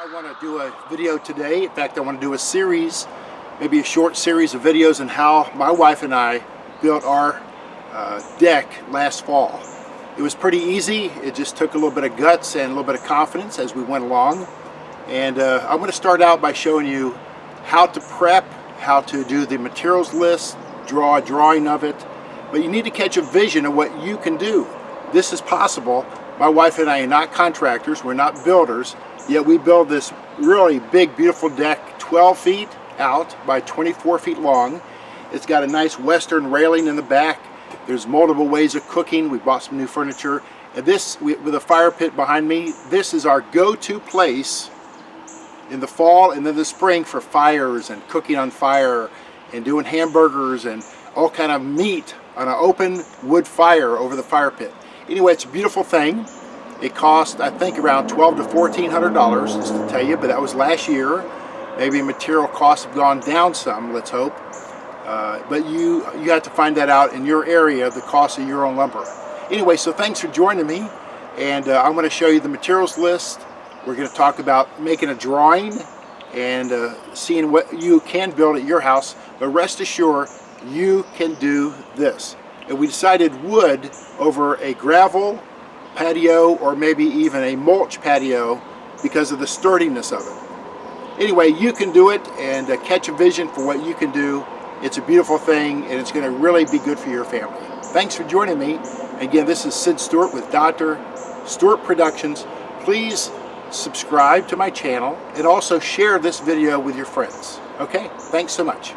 I want to do a video today. In fact, I want to do a series, maybe a short series of videos on how my wife and I built our deck last fall. It was pretty easy. It just took a little bit of guts and a little bit of confidence as we went along. And I'm going to start out by showing you how to prep, how to do the materials list, draw a drawing of it. But you need to catch a vision of what you can do. This is possible. My wife and I are not contractors, we're not builders, yet we build this really big, beautiful deck, 12 feet out by 24 feet long. It's got a nice western railing in the back. There's multiple ways of cooking. We bought some new furniture. And this, with a fire pit behind me, this is our go-to place in the fall and then the spring for fires and cooking on fire and doing hamburgers and all kind of meat on an open wood fire over the fire pit. Anyway, it's a beautiful thing. It cost, I think, around $1,200 to $1,400, just to tell you, but that was last year. Maybe material costs have gone down some, let's hope. But you have to find that out in your area, the cost of your own lumber. Anyway, so thanks for joining me, and I'm going to show you the materials list. We're going to talk about making a drawing and seeing what you can build at your house, but rest assured, you can do this. And we decided wood over a gravel patio or maybe even a mulch patio because of the sturdiness of it. Anyway, you can do it and catch a vision for what you can do. It's a beautiful thing and it's going to really be good for your family. Thanks for joining me. Again, this is Sid Stewart with Dr. Stewart Productions. Please subscribe to my channel and also share this video with your friends. Okay, thanks so much.